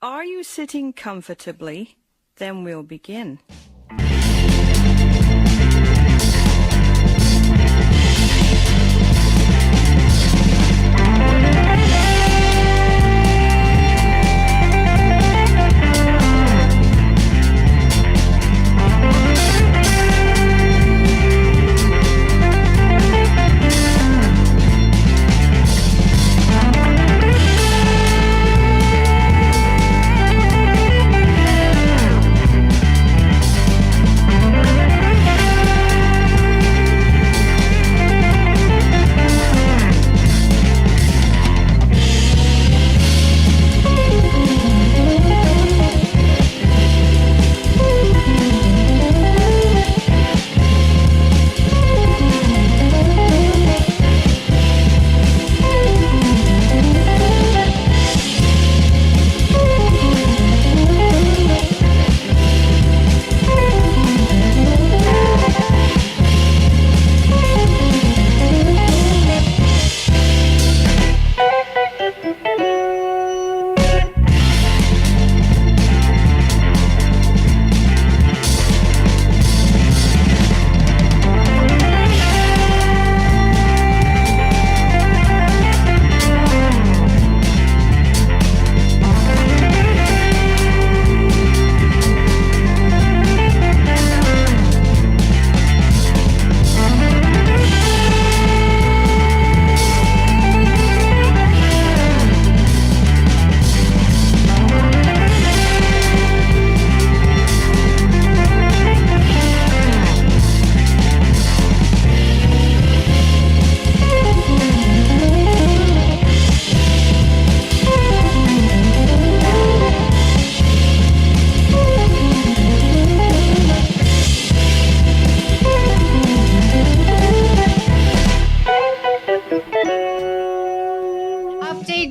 Are you sitting comfortably? Then we'll begin.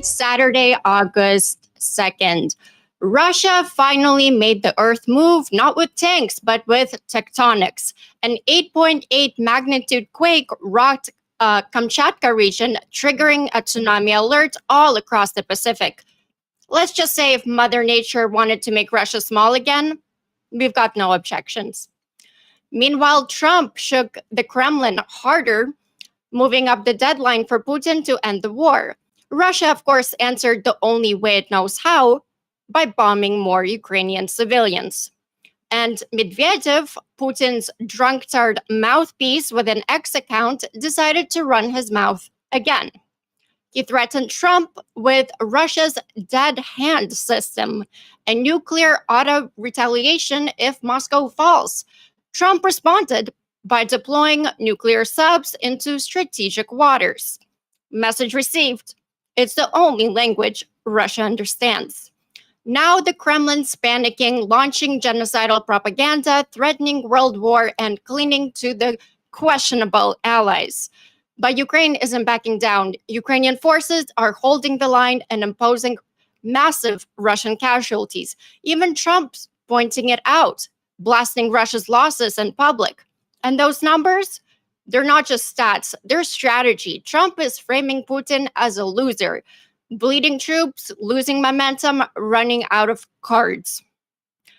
Saturday, August 2nd. Russia finally made the Earth move, not with tanks, but with tectonics. An 8.8 magnitude quake rocked Kamchatka region, triggering a tsunami alert all across the Pacific. Let's just say if Mother Nature wanted to make Russia small again, we've got no objections. Meanwhile, Trump shook the Kremlin harder, moving up the deadline for Putin to end the war. Russia, of course, answered the only way it knows how, by bombing more Ukrainian civilians. And Medvedev, Putin's drunkard mouthpiece with an X account, decided to run his mouth again. He threatened Trump with Russia's dead hand system and nuclear auto retaliation if Moscow falls. Trump responded by deploying nuclear subs into strategic waters. Message received. It's the only language Russia understands. Now the Kremlin's panicking, launching genocidal propaganda, threatening world war, and clinging to the questionable allies. But Ukraine isn't backing down. Ukrainian forces are holding the line and imposing massive Russian casualties. Even Trump's pointing it out, blasting Russia's losses in public. And those numbers? They're not just stats, they're strategy. Trump is framing Putin as a loser. Bleeding troops, losing momentum, running out of cards.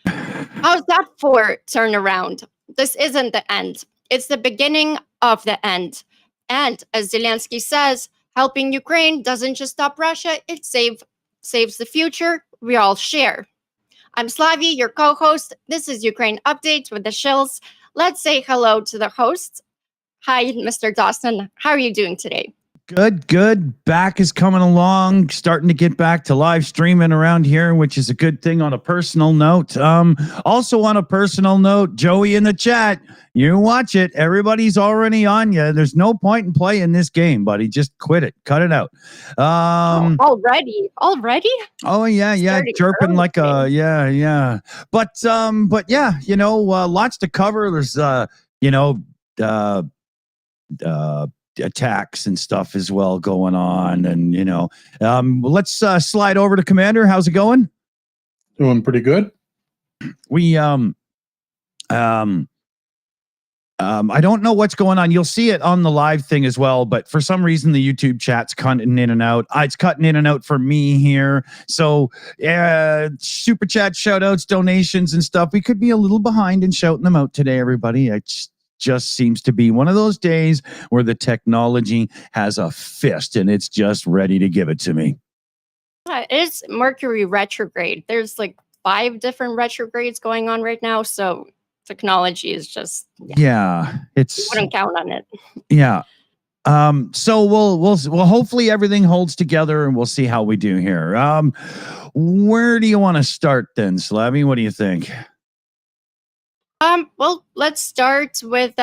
How's that for turnaround? This isn't the end. It's the beginning of the end. And as Zelensky says, helping Ukraine doesn't just stop Russia, it saves the future we all share. I'm Slavie, your co-host. This is Ukraine Update with the Shills. Let's say hello to the hosts. Hi, Mr. Dawson. How are you doing today? Good. Back is coming along, starting to get back to live streaming around here, which is a good thing on a personal note. Also on a personal note, Joey in the chat, you watch it. Everybody's already on you. There's no point in playing this game, buddy. Just quit it. Cut it out. Already? Oh, yeah. Chirping early. like a, yeah. But yeah, lots to cover. There's, attacks and stuff as well going on, and let's slide over to Commander. How's it going? Doing pretty good. We I don't know what's going on. You'll see it on the live thing as well, but for some reason the YouTube chat's cutting in and out. It's cutting in and out for me here. So super chat, shout outs, donations and stuff. We could be a little behind in shouting them out today, everybody. It just seems to be one of those days where the technology has a fist and it's just ready to give it to me. It's Mercury retrograde. There's like 5 different retrogrades going on right now, so technology is just it's wouldn't count on it. So we'll hopefully everything holds together and we'll see how we do here. Where do you want to start then, Slavie? What do you think? Well, let's start with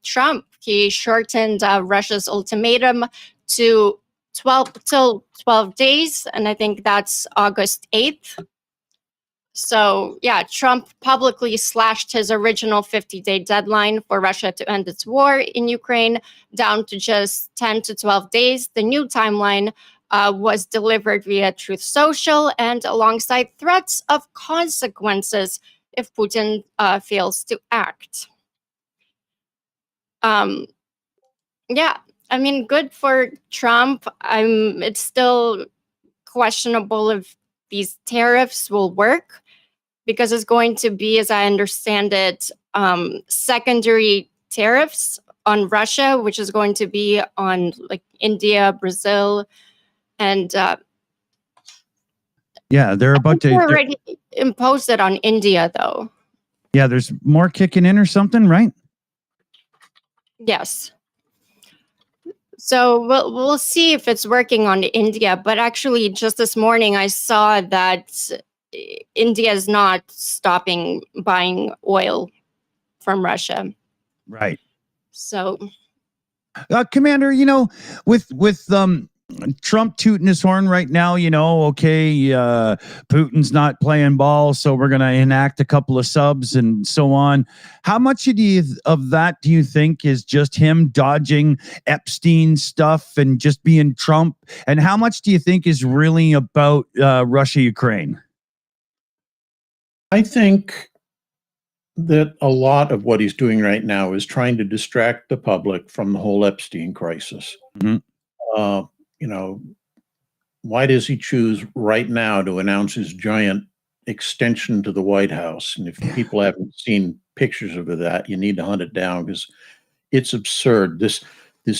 Trump. He shortened Russia's ultimatum to 12 days, and I think that's August 8th. So, yeah, Trump publicly slashed his original 50-day deadline for Russia to end its war in Ukraine down to just 10 to 12 days. The new timeline was delivered via Truth Social and alongside threats of consequences if Putin fails to act. Yeah, I mean, good for Trump. It's still questionable if these tariffs will work because it's going to be, as I understand it, secondary tariffs on Russia, which is going to be on like India, Brazil, and they're about to already imposed it on India, though. Yeah, there's more kicking in or something, right? Yes. So we'll see if it's working on India. But actually, just this morning, I saw that India is not stopping buying oil from Russia. Right. So, Commander, with Trump tooting his horn right now, Putin's not playing ball, so we're going to enact a couple of subs and so on. How much of that do you think is just him dodging Epstein stuff and just being Trump? And how much do you think is really about Russia, Ukraine? I think that a lot of what he's doing right now is trying to distract the public from the whole Epstein crisis. Mm-hmm. Why does he choose right now to announce his giant extension to the White House? And if people haven't seen pictures of that, you need to hunt it down because it's absurd. This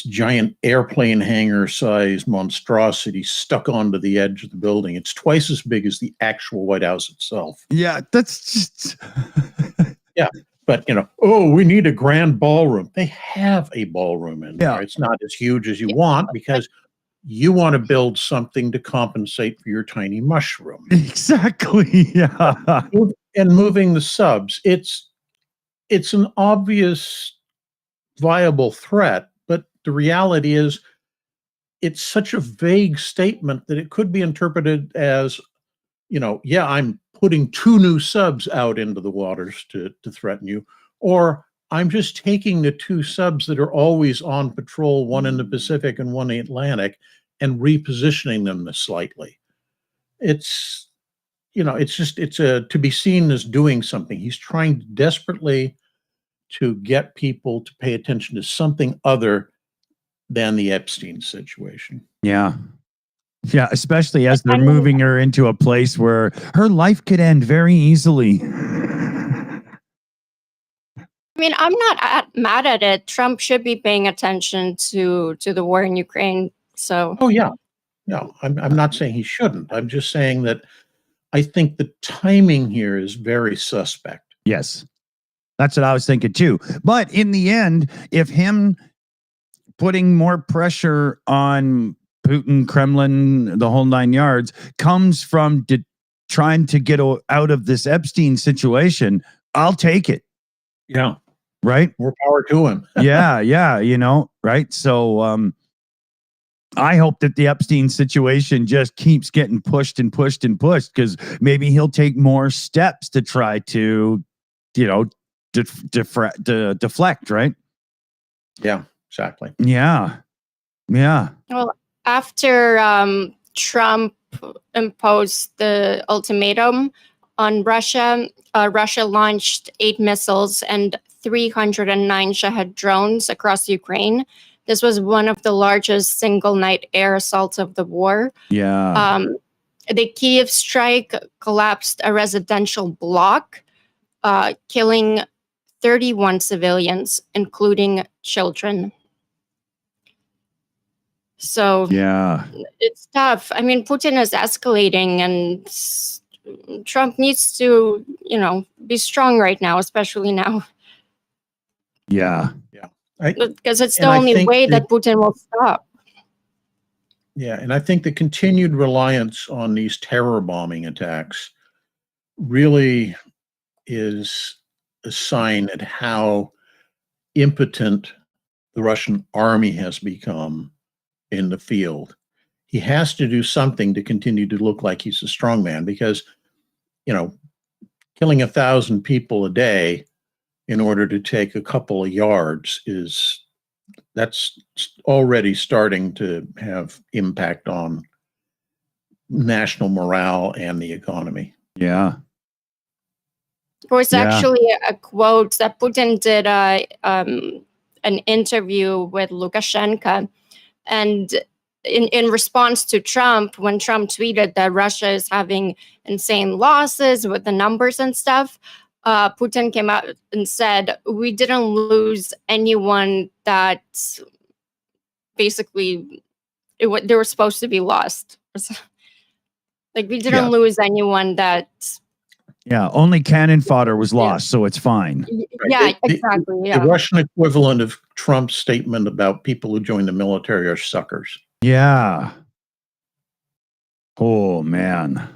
giant airplane hangar size monstrosity stuck onto the edge of the building. It's twice as big as the actual White House itself. Yeah, that's just yeah. But, we need a grand ballroom. They have a ballroom in there. It's not as huge as you want because you want to build something to compensate for your tiny mushroom. Exactly. Yeah. And moving the subs, it's an obvious viable threat, but the reality is it's such a vague statement that it could be interpreted as, I'm putting 2 new subs out into the waters to threaten you, or I'm just taking the 2 subs that are always on patrol, one in the Pacific and one in the Atlantic, and repositioning them slightly. It's to be seen as doing something. He's trying desperately to get people to pay attention to something other than the Epstein situation. Yeah. Yeah, especially as they're moving her into a place where her life could end very easily. I mean, I'm not mad at it. Trump should be paying attention to the war in Ukraine. So. Oh yeah, no, I'm not saying he shouldn't. I'm just saying that I think the timing here is very suspect. Yes, that's what I was thinking too. But in the end, if him putting more pressure on Putin, Kremlin, the whole 9 yards comes from trying to get out of this Epstein situation, I'll take it. Yeah. Right. More power to him. Yeah. Right. So, I hope that the Epstein situation just keeps getting pushed and pushed and pushed because maybe he'll take more steps to try to, deflect. Right. Yeah, exactly. Yeah. Well, after Trump imposed the ultimatum on Russia, Russia launched 8 missiles and 309 Shahed drones across Ukraine. This was one of the largest single-night air assaults of the war. Yeah. The Kiev strike collapsed a residential block, killing 31 civilians, including children. So Yeah. it's tough. I mean, Putin is escalating, and Trump needs to, be strong right now, especially now, Yeah. because it's the And I only think way that- that Putin will stop. Yeah, and I think the continued reliance on these terror bombing attacks really is a sign at how impotent the Russian army has become in the field. He has to do something to continue to look like he's a strongman because, killing 1,000 people a day in order to take a couple of yards that's already starting to have impact on national morale and the economy. Yeah. There was Yeah. actually a quote that Putin did an interview with Lukashenko, and in response to Trump, when Trump tweeted that Russia is having insane losses with the numbers and stuff, Putin came out and said, we didn't lose anyone that basically they were supposed to be lost. Like, we didn't lose anyone that... Yeah. Only cannon fodder was lost, so it's fine. Yeah, exactly. Yeah. The Russian equivalent of Trump's statement about people who join the military are suckers. Yeah. Oh, man.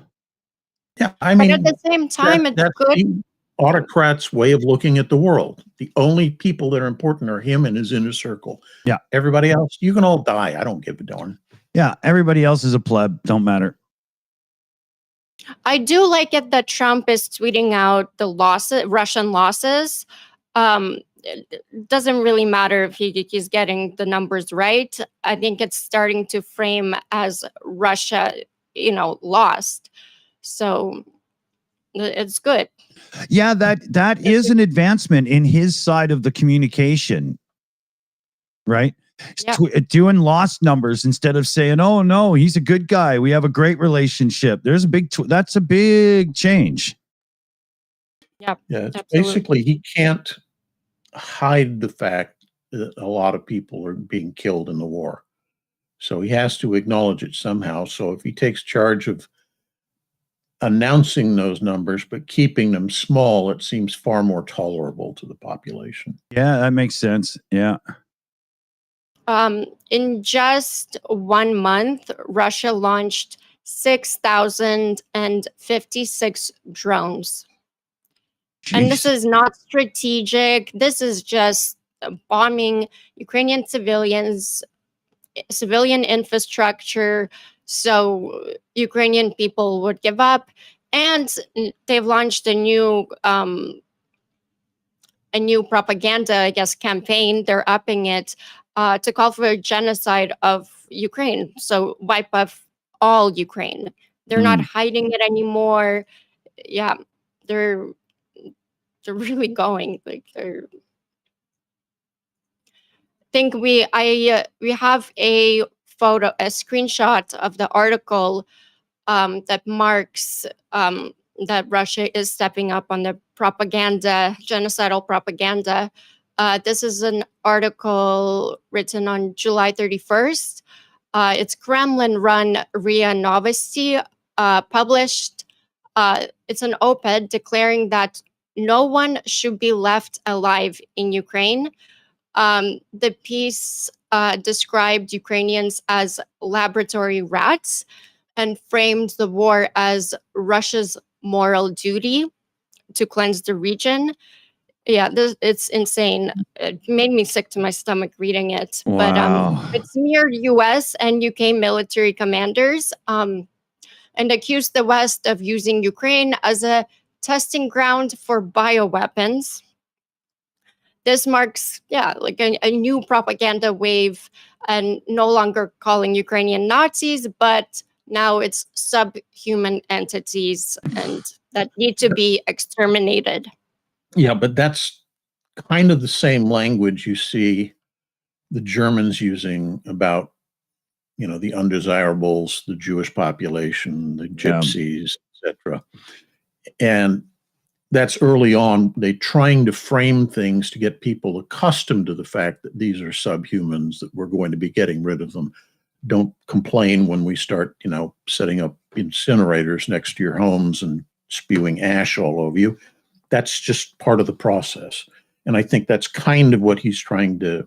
Yeah, I But mean, at the same time, it's that's good. the autocrat's way of looking at the world. The only people that are important are him and his inner circle. Yeah. Everybody else, you can all die. I don't give a darn. Yeah. Everybody else is a pleb. Don't matter. I do like it that Trump is tweeting out the Russian losses. It doesn't really matter if he's getting the numbers right. I think it's starting to frame as Russia, lost. So it's good. Yeah, that is an advancement in his side of the communication, right? Yeah. Doing lost numbers instead of saying, "Oh no, he's a good guy. We have a great relationship." There's a big that's a big change. Yeah. Yeah, it's Absolutely. basically he can't hide the fact that a lot of people are being killed in the war. So he has to acknowledge it somehow. So if he takes charge of announcing those numbers but keeping them small, it seems far more tolerable to the population. Yeah, that makes sense. Yeah. In just 1 month, Russia launched 6,056 drones. And this is not strategic. This is just bombing Ukrainian civilians, civilian infrastructure, so Ukrainian people would give up. And they've launched a new propaganda, I guess, campaign. They're upping it to call for a genocide of Ukraine. So wipe off all Ukraine. They're not hiding it anymore. Yeah, they're really going like they're. Think we have a screenshot of the article that marks that Russia is stepping up on the propaganda, genocidal propaganda. This is an article written on July 31st. It's Kremlin-run RIA Novosti published. It's an op-ed declaring that no one should be left alive in Ukraine. The piece described Ukrainians as laboratory rats and framed the war as Russia's moral duty to cleanse the region. Yeah, it's insane. It made me sick to my stomach reading it. Wow. But it smeared US and UK military commanders and accused the West of using Ukraine as a testing ground for bioweapons. This marks, like a new propaganda wave, and no longer calling Ukrainian Nazis, but now it's subhuman entities and that need to be exterminated. Yeah, but that's kind of the same language you see the Germans using about, the undesirables, the Jewish population, the gypsies, etc. And that's early on. They trying to frame things to get people accustomed to the fact that these are subhumans, that we're going to be getting rid of them. Don't complain when we start, setting up incinerators next to your homes and spewing ash all over you. That's just part of the process. And I think that's kind of what he's trying to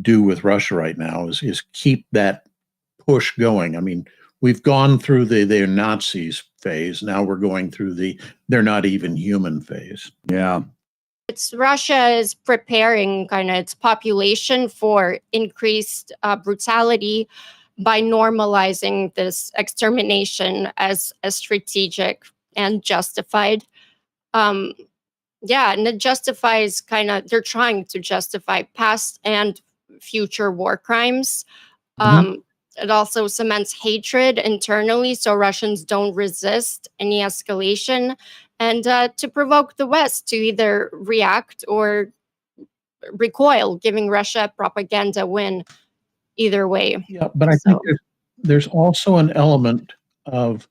do with Russia right now is keep that push going. I mean, we've gone through they're Nazis phase. Now we're going through they're not even human phase. Yeah. Russia is preparing kind of its population for increased brutality by normalizing this extermination as strategic and justified. And it justifies they're trying to justify past and future war crimes. It also cements hatred internally so Russians don't resist any escalation, and to provoke the West to either react or recoil, giving Russia a propaganda win either way. Yeah, but I think there's also an element of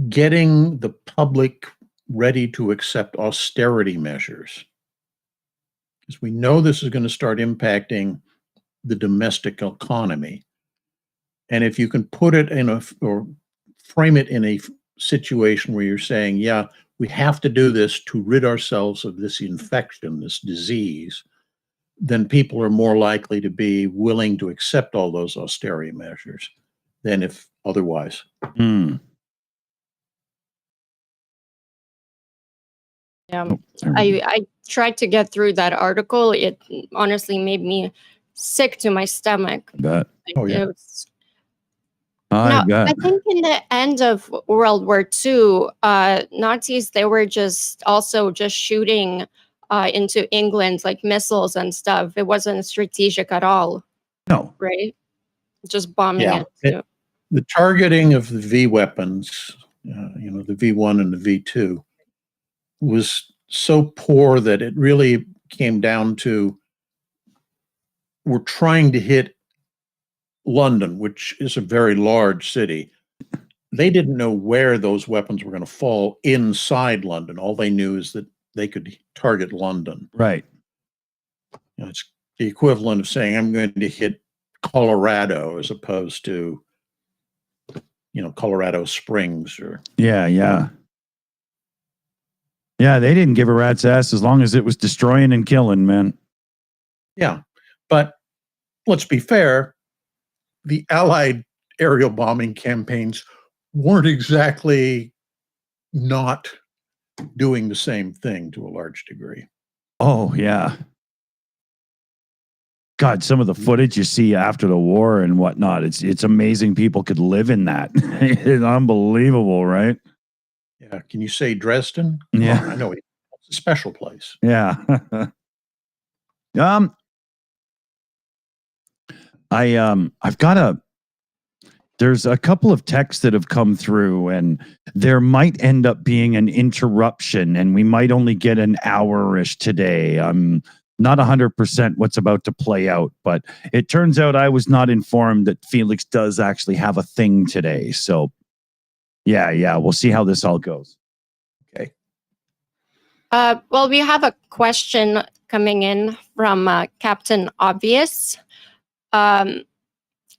getting the public ready to accept austerity measures, because we know this is going to start impacting the domestic economy. And if you can put it or frame it in a situation where you're saying, yeah, we have to do this to rid ourselves of this infection, this disease, then people are more likely to be willing to accept all those austerity measures than if otherwise. Yeah, I tried to get through that article. It honestly made me sick to my stomach. But Oh, yeah. I think in the end of World War II, Nazis, they were just shooting into England, like missiles and stuff. It wasn't strategic at all. No. Right? Just bombing it. The targeting of the V weapons, the V1 and the V2, was so poor that it really came down to, we're trying to hit London, which is a very large city. They didn't know where those weapons were going to fall inside London. All they knew is that they could target London. Right. It's the equivalent of saying, I'm going to hit Colorado as opposed to, Colorado Springs or. Yeah, they didn't give a rat's ass as long as it was destroying and killing, man. Yeah. But let's be fair, the Allied aerial bombing campaigns weren't exactly not doing the same thing to a large degree. Oh, yeah. God, some of the footage you see after the war and whatnot, it's amazing people could live in that. It's unbelievable, right? Yeah. Can you say Dresden? Yeah. Oh, I know. It's a special place. Yeah. There's a couple of texts that have come through, and there might end up being an interruption, and we might only get an hour-ish today. I'm not 100% what's about to play out, but it turns out I was not informed that Felix does actually have a thing today. So yeah, we'll see how this all goes. Okay. Well, we have a question coming in from Captain Obvious.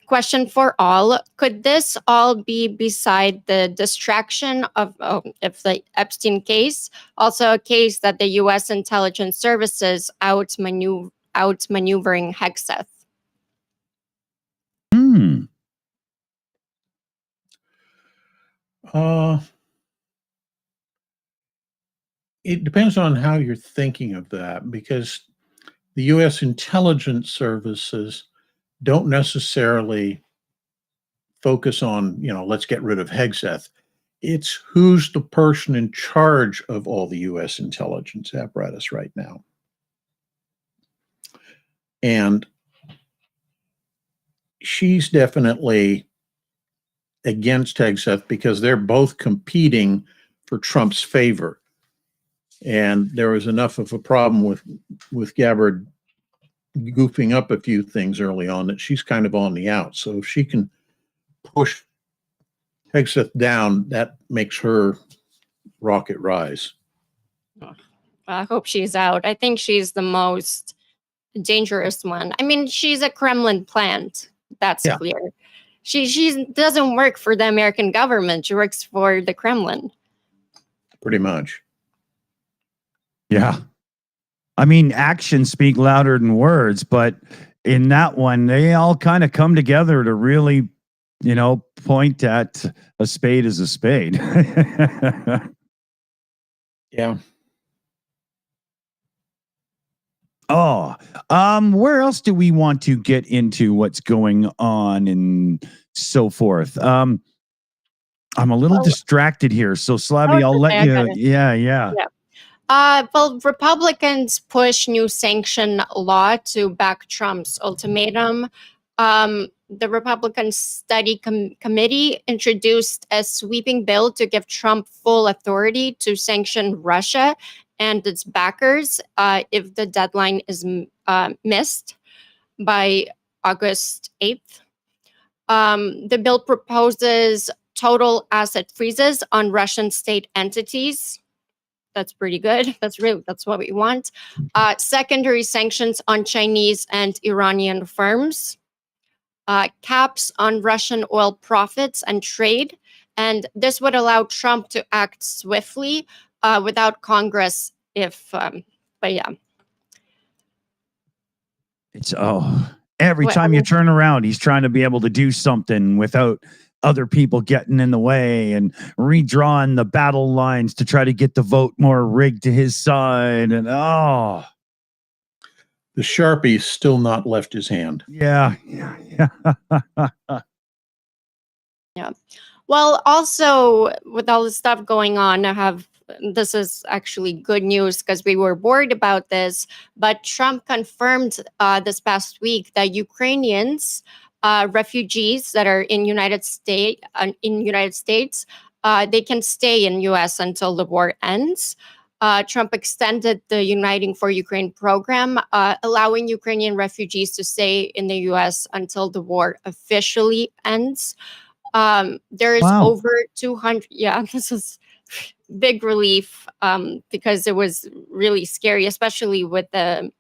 Question for all. Could this all be beside the distraction of the Epstein case? Also a case that the U.S. intelligence services outmaneuvering Hegseth? It depends on how you're thinking of that, because the U.S. intelligence services don't necessarily focus on, let's get rid of Hegseth. It's who's the person in charge of all the U.S. intelligence apparatus right now. And she's definitely against Hegseth because they're both competing for Trump's favor. And there was enough of a problem with Gabbard goofing up a few things early on that she's kind of on the out. So if she can push Hegseth down, that makes her rocket rise. I hope she's out. I think she's the most dangerous one. I mean, she's a Kremlin plant. That's clear. She doesn't work for the American government. She works for the Kremlin. Pretty much. Yeah. I mean, actions speak louder than words, but in that one, they all kind of come together to really, point at a spade as a spade. Yeah. Oh, where else do we want to get into what's going on and so forth? I'm a little distracted here. So Slavie, I'll let you. Yeah. Well, Republicans push new sanction law to back Trump's ultimatum. The Republican Study Committee introduced a sweeping bill to give Trump full authority to sanction Russia and its backers if the deadline is missed by August 8th. The bill proposes total asset freezes on Russian state entities. That's pretty good. That's what we want. Secondary sanctions on Chinese and Iranian firms. Caps on Russian oil profits and trade. And this would allow Trump to act swiftly without Congress but yeah. It's every time you turn around, he's trying to be able to do something without other people getting in the way and redrawing the battle lines to try to get the vote more rigged to his side. And the Sharpie's still not left his hand. Yeah. Yeah. Well, also with all the stuff going on, this is actually good news because we were worried about this, but Trump confirmed this past week that Ukrainians, refugees that are in United States, they can stay in U.S. until the war ends. Trump extended the Uniting for Ukraine program, allowing Ukrainian refugees to stay in the U.S. until the war officially ends. There is over 200. Yeah, this is big relief because it was really scary, especially with the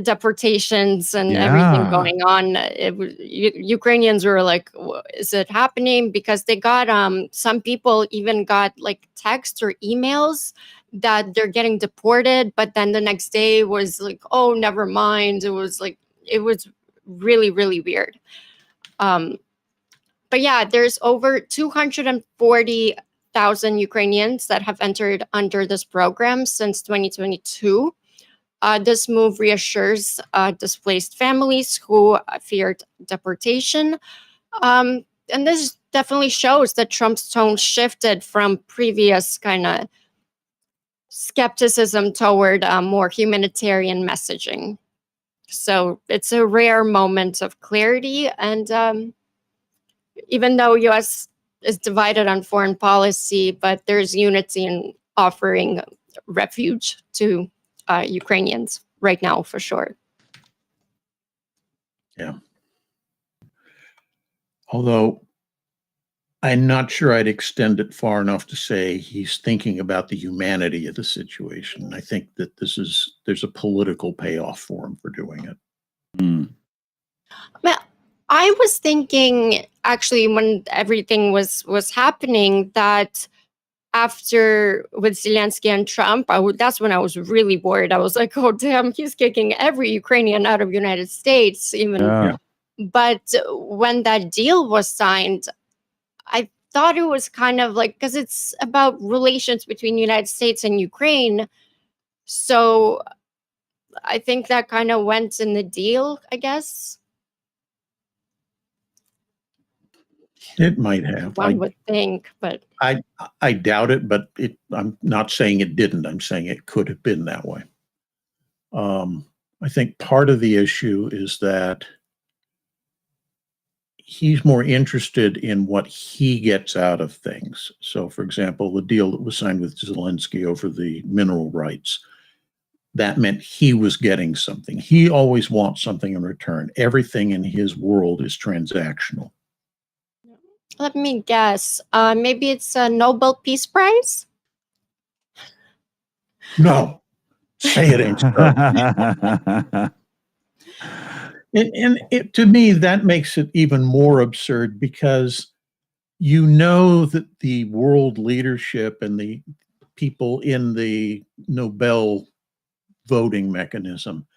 deportations and everything going on. Ukrainians were like, is it happening? Because they got some people even got like texts or emails that they're getting deported, but then the next day was like, oh, never mind. It was really, really weird. But yeah, there's over 240,000 Ukrainians that have entered under this program since 2022. This move reassures displaced families who feared deportation. And this definitely shows that Trump's tone shifted from previous kind of skepticism toward more humanitarian messaging. So it's a rare moment of clarity. And even though U.S. is divided on foreign policy, but there's unity in offering refuge to Ukrainians right now, for sure. Yeah. Although I'm not sure I'd extend it far enough to say he's thinking about the humanity of the situation. I think that there's a political payoff for him for doing it. Well, I was thinking actually when everything was happening that after with Zelensky and Trump, that's when I was really worried. I was like, oh, damn, he's kicking every Ukrainian out of the United States. But when that deal was signed, I thought it was kind of like, because it's about relations between the United States and Ukraine. So I think that kind of went in the deal, I guess. It might have. One would think, but I doubt it, but I'm not saying it didn't. I'm saying it could have been that way. I think part of the issue is that he's more interested in what he gets out of things. So, for example, the deal that was signed with Zelensky over the mineral rights, that meant he was getting something. He always wants something in return. Everything in his world is transactional. Let me guess. Maybe it's a Nobel Peace Prize? No, say it ain't so. And to me, that makes it even more absurd, because you know that the world leadership and the people in the Nobel voting mechanism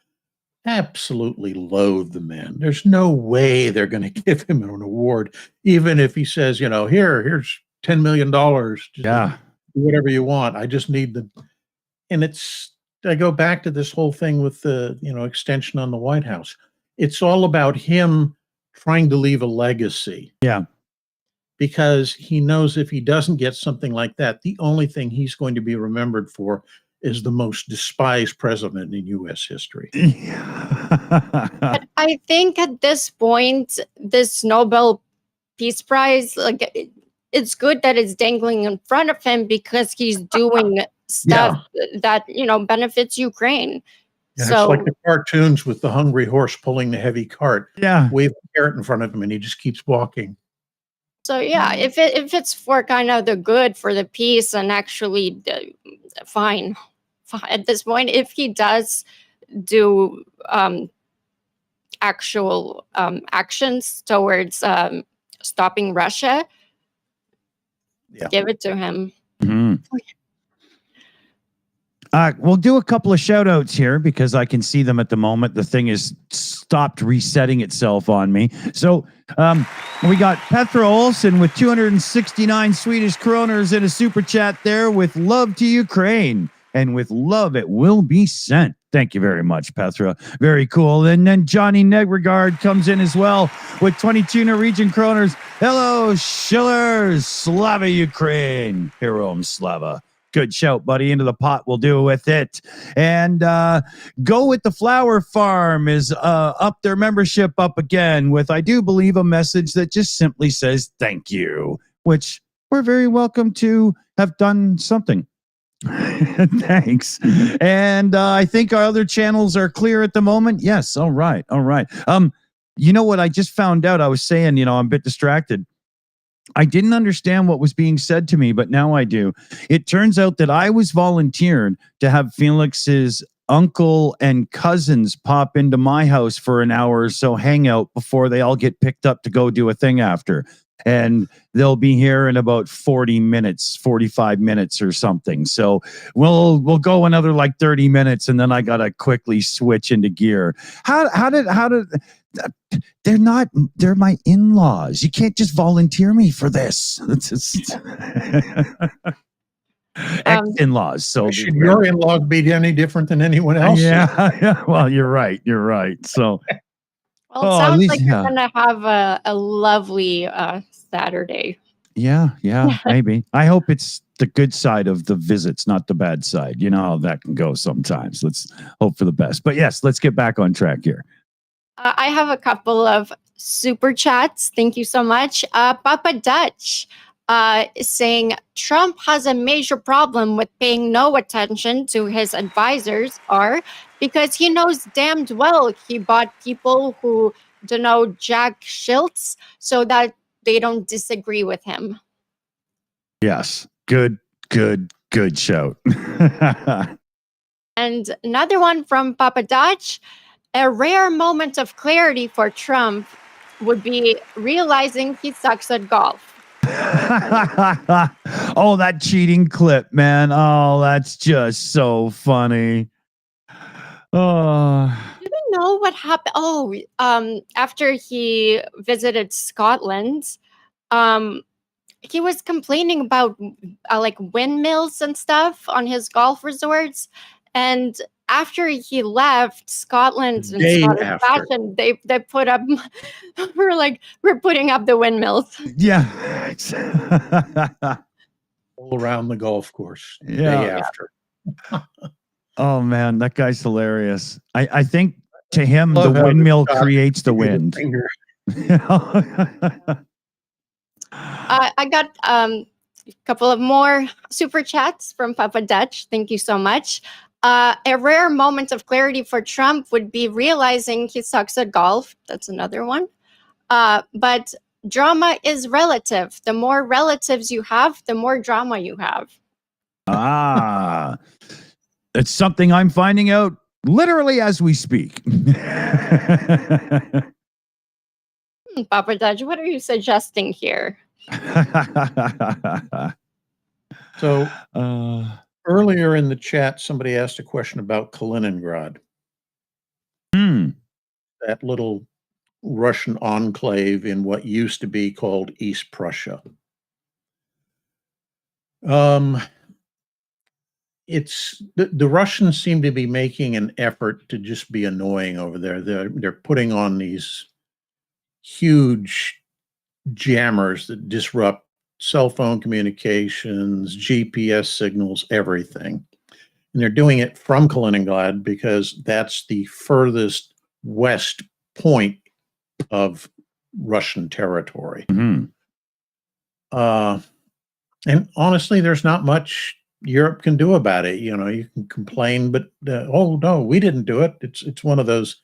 absolutely loathe the man. There's no way they're going to give him an award, even if he says, here's $10 million. Yeah. Do whatever you want. I just need and I go back to this whole thing with the, extension on the White House. It's all about him trying to leave a legacy. Yeah. Because he knows if he doesn't get something like that, the only thing he's going to be remembered for is the most despised president in U.S. history. But I think at this point, this Nobel Peace Prize, it's good that it's dangling in front of him, because he's doing stuff that, benefits Ukraine. Yeah, so it's like the cartoons with the hungry horse pulling the heavy cart. Yeah. Wave a carrot in front of him and he just keeps walking. So yeah, if it's for kind of the good, for the peace, and actually fine at this point, if he does do actual actions towards stopping Russia, give it to him. Mm-hmm. We'll do a couple of shout outs here because I can see them at the moment. The thing is stopped resetting itself on me. So we got Petra Olsen with 269 Swedish kroners in a super chat there with love to Ukraine. And with love, it will be sent. Thank you very much, Petra. Very cool. And then Johnny Negregard comes in as well with 22 Norwegian kroners. Hello, Shills, Slavie, Ukraine. Heroam Slava. Good shout, buddy. Into the pot. We'll do with it. And Go With the Flower Farm is up their membership up again with, I do believe, a message that just simply says thank you, which we're very welcome to have done something. Thanks. And I think our other channels are clear at the moment. Yes. All right. All right. You know what I just found out? I was saying, I'm a bit distracted. I didn't understand what was being said to me, but now I do. It turns out that I was volunteered to have Felix's uncle and cousins pop into my house for an hour or so, hang out before they all get picked up to go do a thing after. And they'll be here in about 40 minutes, 45 minutes or something. So we'll go another like 30 minutes, and then I got to quickly switch into gear. How did they're my in-laws. You can't just volunteer me for this. Ex-in-laws. So should your in-laws be any different than anyone else? Yeah. Well, you're right. So well, it sounds like you're gonna have a lovely Saturday. Yeah, maybe. I hope it's the good side of the visits, not the bad side. You know how that can go sometimes. Let's hope for the best. But yes, let's get back on track here. I have a couple of super chats. Thank you so much. Papa Dutch is saying Trump has a major problem with paying no attention to his advisors, because he knows damned well he bought people who don't know jack shilts so that they don't disagree with him. Yes. Good shout. And another one from Papa Dutch. A rare moment of clarity for Trump would be realizing he sucks at golf. Oh, that cheating clip, man. Oh, that's just so funny. Oh. Do you know what happened? Oh, after he visited Scotland, he was complaining about like windmills and stuff on his golf resorts, and after he left Scotland and Scottish fashion, they put up we're putting up the windmills. Yeah. All around the golf course. Yeah. Day after. Oh man, that guy's hilarious. I think to him the windmill creates the wind. I got a couple of more super chats from Papa Dutch. Thank you so much. A rare moment of clarity for Trump would be realizing he sucks at golf. That's another one. But drama is relative. The more relatives you have, the more drama you have. It's something I'm finding out literally as we speak. Papa Dutch, what are you suggesting here? So earlier in the chat, somebody asked a question about Kaliningrad, that little Russian enclave in what used to be called East Prussia. It's the Russians seem to be making an effort to just be annoying over there. They're putting on these huge jammers that disrupt cell phone communications, GPS signals, everything. And they're doing it from Kaliningrad because that's the furthest west point of Russian territory. And honestly, there's not much Europe can do about it. You know, you can complain, but oh no, we didn't do it. It's one of those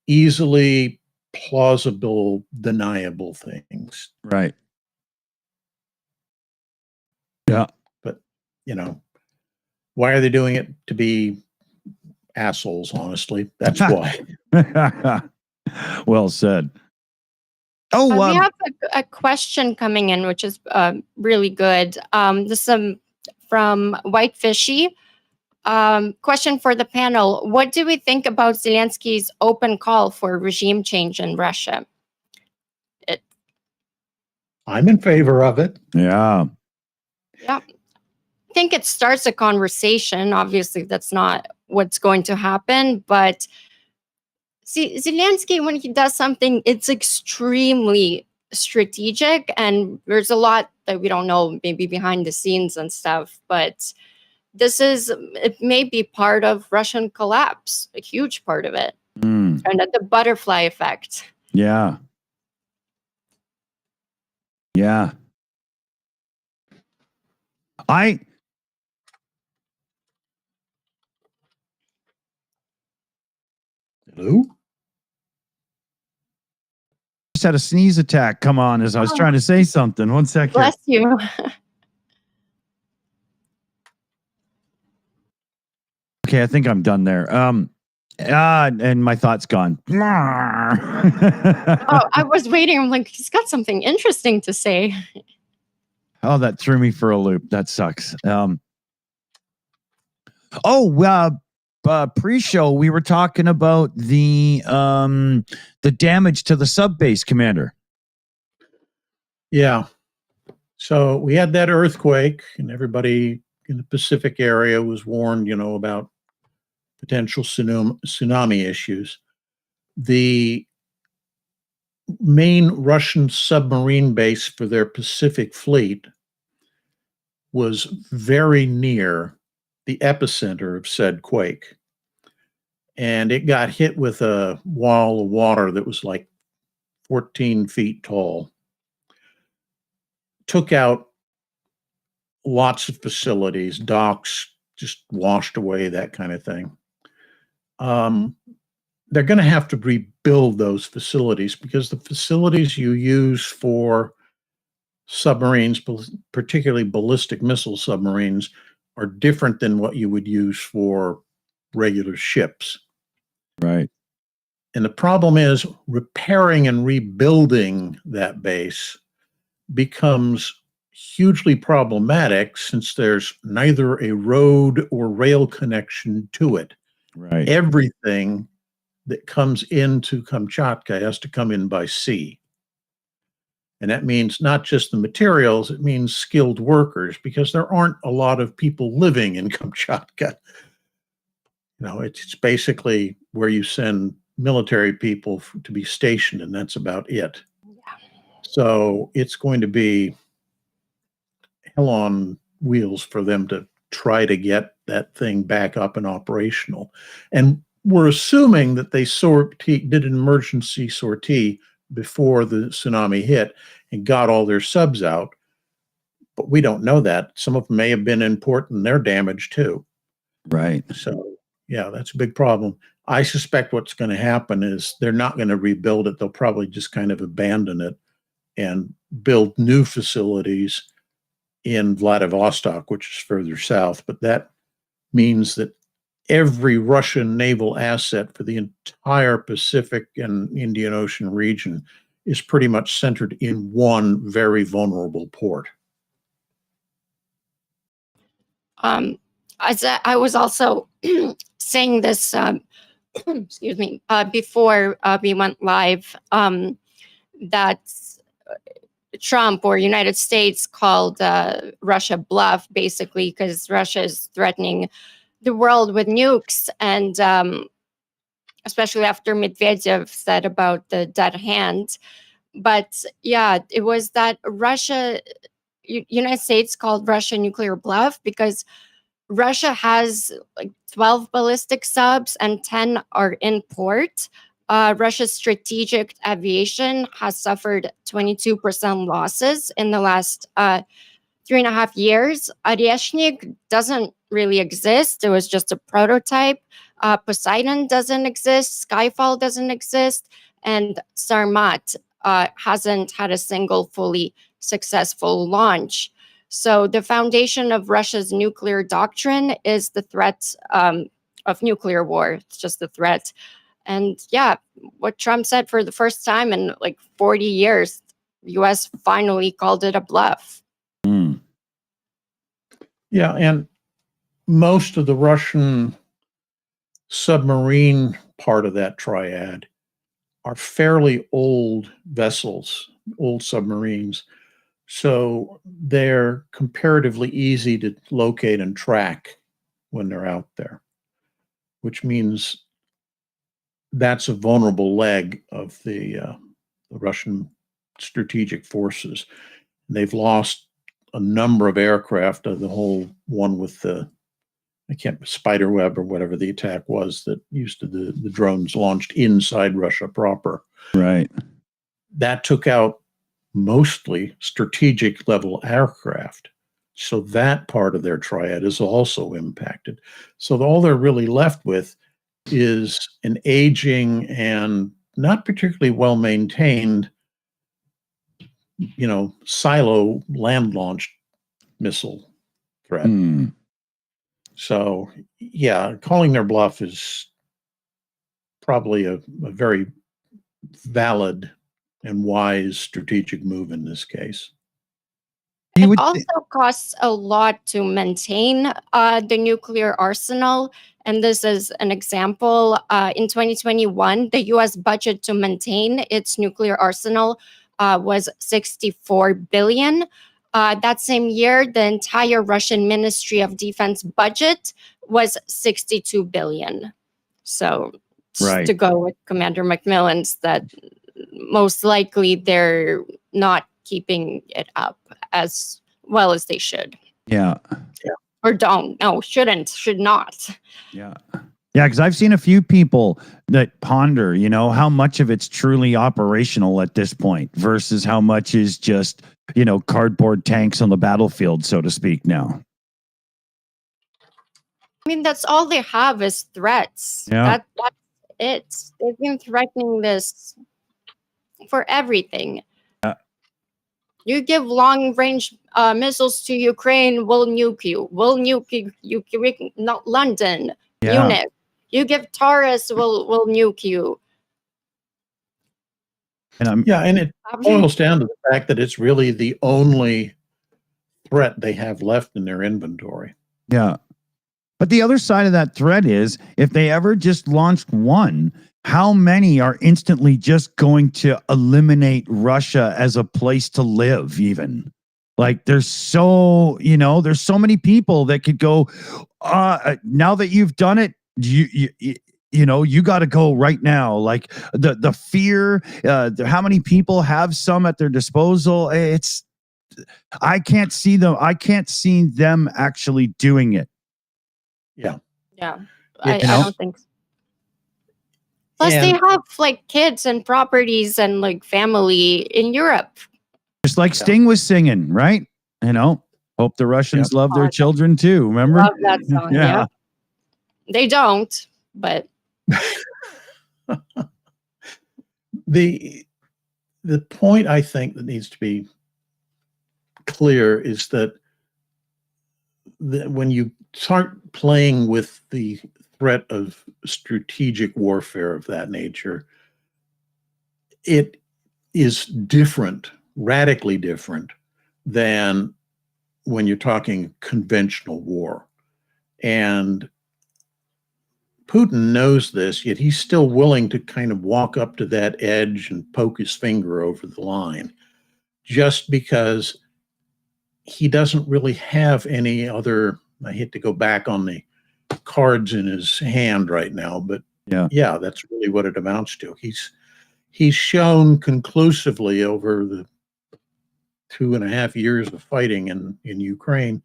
easily plausible, deniable things. Right. Yeah. But, you know, why are they doing it? To be assholes, honestly. That's why. Well said. We have a question coming in, which is really good. This is from White Fishy. Question for the panel. What do we think about Zelensky's open call for regime change in Russia? I'm in favor of it. Yeah. Yeah. I think it starts a conversation. Obviously, that's not what's going to happen. But see, Zelensky, when he does something, it's extremely strategic. And there's a lot that we don't know, maybe behind the scenes and stuff. But it may be part of Russian collapse, a huge part of it. And the butterfly effect. Yeah. Yeah. Hello? Just had a sneeze attack come on as I was trying to say something. 1 second. Bless you. Okay, I think I'm done there. And my thought's gone. Oh, I was waiting. I'm like, he's got something interesting to say. Oh, that threw me for a loop. That sucks. Pre-show we were talking about the damage to the sub base, Commander. Yeah. So we had that earthquake, and everybody in the Pacific area was warned, you know, about potential tsunami issues. The main Russian submarine base for their Pacific fleet was very near the epicenter of said quake. And it got hit with a wall of water that was like 14 feet tall. Took out lots of facilities, docks, just washed away, that kind of thing. They're going to have to rebuild those facilities because the facilities you use for submarines, particularly ballistic missile submarines, are different than what you would use for regular ships. Right. And the problem is repairing and rebuilding that base becomes hugely problematic since there's neither a road or rail connection to it. Right. Everything that comes into Kamchatka has to come in by sea. And that means not just the materials, it means skilled workers, because there aren't a lot of people living in Kamchatka. You know, it's basically where you send military people to be stationed, and that's about it. Yeah. So it's going to be hell on wheels for them to try to get that thing back up and operational. And we're assuming that they did an emergency sortie before the tsunami hit and got all their subs out. But we don't know that. Some of them may have been in port and they're damaged too. Right. So, yeah, that's a big problem. I suspect what's going to happen is they're not going to rebuild it. They'll probably just kind of abandon it and build new facilities in Vladivostok, which is further south. But that means that every Russian naval asset for the entire Pacific and Indian Ocean region is pretty much centered in one very vulnerable port. As I was also saying this, excuse me, before we went live, that Trump or United States called Russia bluff, basically, because Russia is threatening the world with nukes, and especially after Medvedev said about the dead hand. But yeah, it was that United States called Russia nuclear bluff because Russia has like 12 ballistic subs and 10 are in port. Russia's strategic aviation has suffered 22% losses in the last 3.5 years. Oryeshnik doesn't really exist. It was just a prototype. Poseidon doesn't exist. Skyfall doesn't exist. And Sarmat hasn't had a single fully successful launch. So the foundation of Russia's nuclear doctrine is the threat of nuclear war. It's just a threat. And yeah, what Trump said for the first time in like 40 years, the US finally called it a bluff. Mm. Yeah, and most of the Russian submarine part of that triad are fairly old vessels, old submarines. So they're comparatively easy to locate and track when they're out there, which means that's a vulnerable leg of the Russian strategic forces. They've lost a number of aircraft, the whole one with the spiderweb or whatever the attack was that used to the drones launched inside Russia proper. Right. That took out mostly strategic level aircraft. So that part of their triad is also impacted. So all they're really left with is an aging and not particularly well maintained, silo land launched missile threat. Mm. So yeah, calling their bluff is probably a very valid and wise strategic move in this case. It also costs a lot to maintain the nuclear arsenal. And this is an example. In 2021, the US budget to maintain its nuclear arsenal was $64 billion. That same year, the entire Russian Ministry of Defense budget was $62 billion. So Right. to go with Commander Macmillan's, that most likely they're not keeping it up as well as they should. Yeah. Or should not. Yeah. Yeah, because I've seen a few people that ponder, how much of it's truly operational at this point versus how much is just, cardboard tanks on the battlefield, so to speak, now. I mean, that's all they have is threats. Yeah. That's it. They've been threatening this for everything. You give long-range missiles to Ukraine, we'll nuke you. We'll nuke you, not London, Munich. You give Taurus, we'll nuke you. And it boils down to the fact that it's really the only threat they have left in their inventory. Yeah. But the other side of that threat is if they ever just launched one, how many are instantly just going to eliminate Russia as a place to live even? Like there's so many people that could go, now that you've done it, you got to go right now. Like the fear, how many people have some at their disposal? I can't see them actually doing it. Yeah. I don't think so. Plus, they And have like kids and properties and like family in Europe. Just like Sting was singing, right? You know, hope the Russians love their Oh, children too. Remember? love that song. Yeah. Yeah. They don't, but the point I think that needs to be clear is that when you start playing with the threat of strategic warfare of that nature, it is different, radically different than when you're talking conventional war. And Putin knows this, yet he's still willing to kind of walk up to that edge and poke his finger over the line, just because he doesn't really have any other. I hate to go back on the cards in his hand right now, but yeah, that's really what it amounts to. He's shown conclusively over the 2.5 years of fighting in Ukraine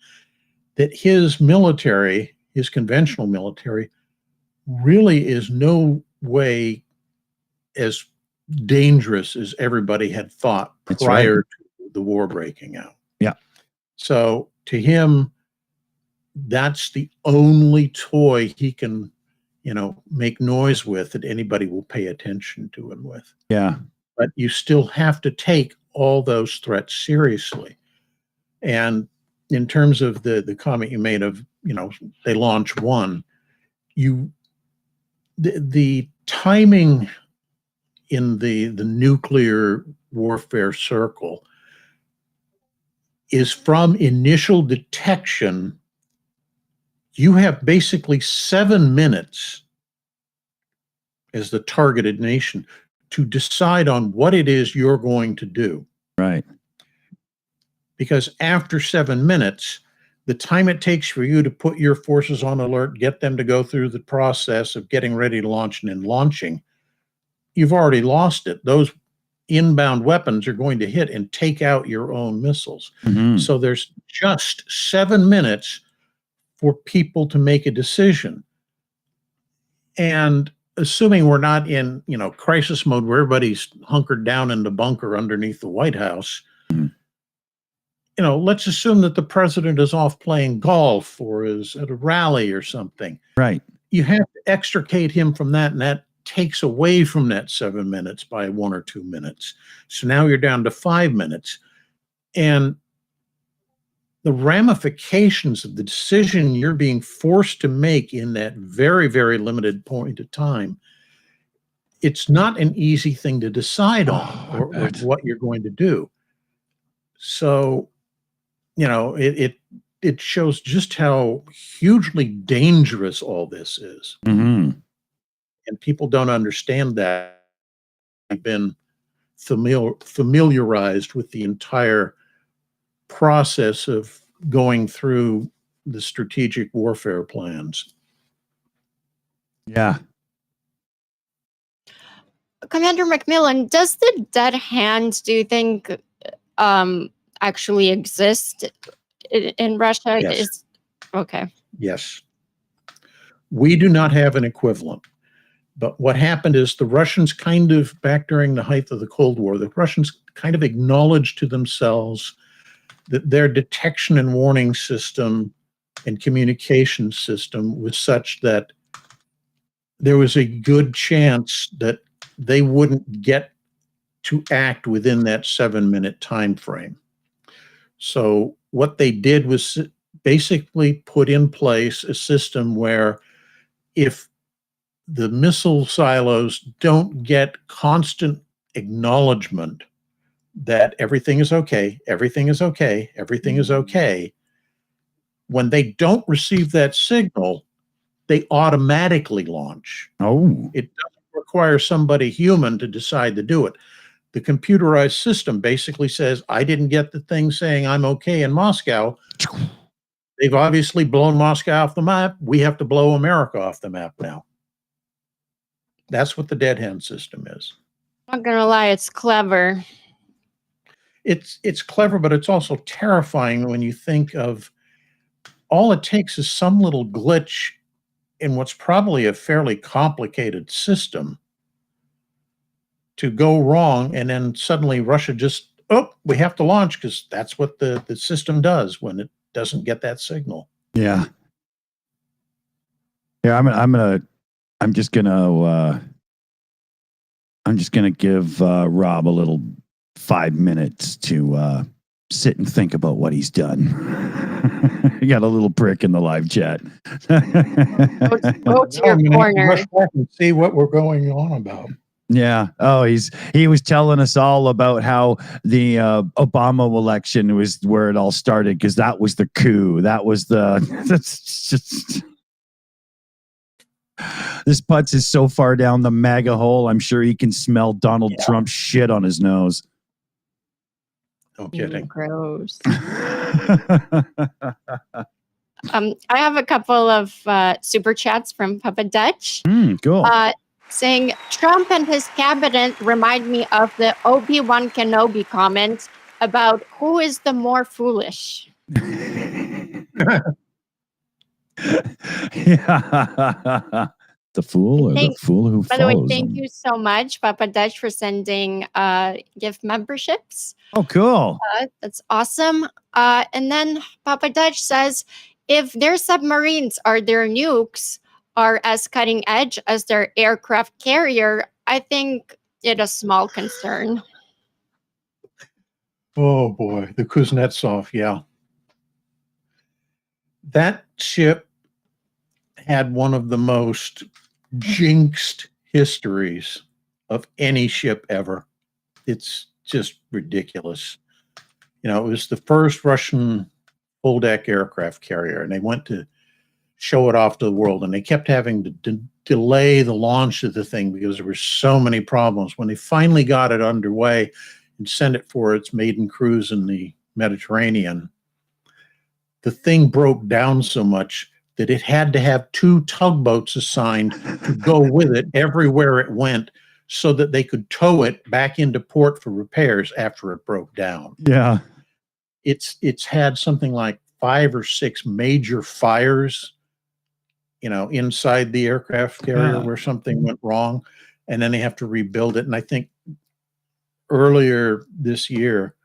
that his military, his conventional military, really is no way as dangerous as everybody had thought prior to the war breaking out. Yeah. So to him, that's the only toy he can, make noise with that anybody will pay attention to him with. Yeah. But you still have to take all those threats seriously. And in terms of the comment you made of, they launch one, the timing in the nuclear warfare circle is from initial detection. You have basically 7 minutes as the targeted nation to decide on what it is you're going to do. Right. Because after 7 minutes, the time it takes for you to put your forces on alert, get them to go through the process of getting ready to launch and then launching, you've already lost it. Those inbound weapons are going to hit and take out your own missiles. Mhm. So there's just 7 minutes for people to make a decision. And assuming we're not in, crisis mode where everybody's hunkered down in the bunker underneath the White House, let's assume that the president is off playing golf or is at a rally or something. Right. You have to extricate him from that, and that takes away from that 7 minutes by 1 or 2 minutes. So now you're down to 5 minutes. And the ramifications of the decision you're being forced to make in that very, very limited point of time, it's not an easy thing to decide on or what you're going to do. So, it shows just how hugely dangerous all this is. Mm-hmm. And people don't understand that. They've been familiarized with the entire process of going through the strategic warfare plans. Yeah. Commander Macmillan, does the dead hand, do you think, actually exist in Russia? Yes. Okay. Yes. We do not have an equivalent. But what happened is the Russians back during the height of the Cold War, the Russians kind of acknowledged to themselves that their detection and warning system and communication system was such that there was a good chance that they wouldn't get to act within that 7-minute time frame. So what they did was basically put in place a system where if the missile silos don't get constant acknowledgement that everything is okay, everything is okay, everything is okay, when they don't receive that signal, they automatically launch. Oh. It doesn't require somebody human to decide to do it. The computerized system basically says, I didn't get the thing saying I'm okay in Moscow. They've obviously blown Moscow off the map. We have to blow America off the map now. That's what the dead hand system is. I'm not gonna lie, it's clever. It's clever, but it's also terrifying when you think of all it takes is some little glitch in what's probably a fairly complicated system to go wrong, and then suddenly Russia just, oh, we have to launch because that's what the system does when it doesn't get that signal. Yeah. Yeah, I'm just gonna give Rob a little 5 minutes to sit and think about what he's done. You got a little prick in the live chat. Go to Now I'm your gonna have to corner. rush back and see what we're going on about. Yeah. Oh, he was telling us all about how the Obama election was where it all started because that was the coup. That was that's just. This putz is so far down the MAGA hole. I'm sure he can smell Donald Trump's shit on his nose. No kidding. Gross. I have a couple of super chats from Papa Dutch. Cool. Saying Trump and his cabinet remind me of the Obi-Wan Kenobi comment about who is the more foolish. Yeah. The fool or the fool who By the way, follows thank him. you so much, Papa Dutch, for sending gift memberships. Oh, cool. That's awesome. And then Papa Dutch says, if their submarines or their nukes are as cutting edge as their aircraft carrier, I think it a small concern. Oh boy, the Kuznetsov, yeah. That ship had one of the most jinxed histories of any ship ever. It's just ridiculous. You know, it was the first Russian full deck aircraft carrier, and they went to show it off to the world, and they kept having to delay the launch of the thing because there were so many problems. When they finally got it underway and sent it for its maiden cruise in the Mediterranean, the thing broke down so much that it had to have 2 tugboats assigned to go with it everywhere it went so that they could tow it back into port for repairs after it broke down. Yeah. It's had something like 5 or 6 major fires, you know, inside the aircraft carrier where something went wrong, and then they have to rebuild it. And I think earlier this year,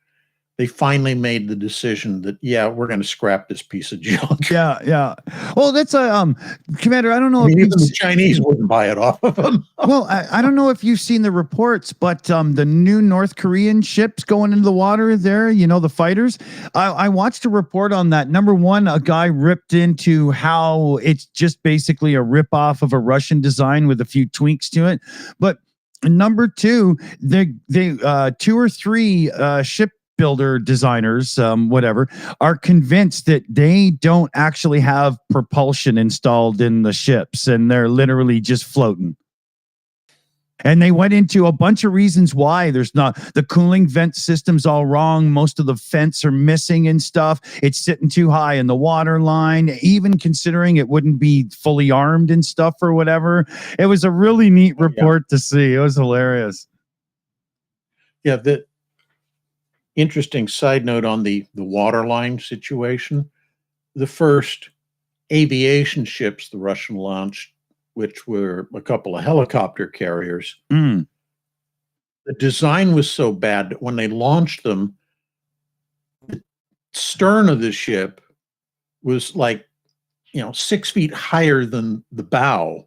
they finally made the decision that, yeah, we're going to scrap this piece of junk. Yeah, yeah. Well, that's a Commander. I don't know I mean, if even the Chinese wouldn't buy it off of them. well, I don't know if you've seen the reports, but the new North Korean ships going into the water there, you know, the fighters. I watched a report on that. Number one, a guy ripped into how it's just basically a ripoff of a Russian design with a few tweaks to it. But number two, they 2 or 3 ship builder designers, whatever, are convinced that they don't actually have propulsion installed in the ships and they're literally just floating. And they went into a bunch of reasons why there's not the cooling vent system's all wrong. Most of the vents are missing and stuff. It's sitting too high in the water line, even considering it wouldn't be fully armed and stuff or whatever. It was a really neat report to see. It was hilarious. Yeah, the interesting side note on the waterline situation. The first aviation ships the Russian launched, which were a couple of helicopter carriers, the design was so bad that when they launched them, the stern of the ship was like, 6 feet higher than the bow.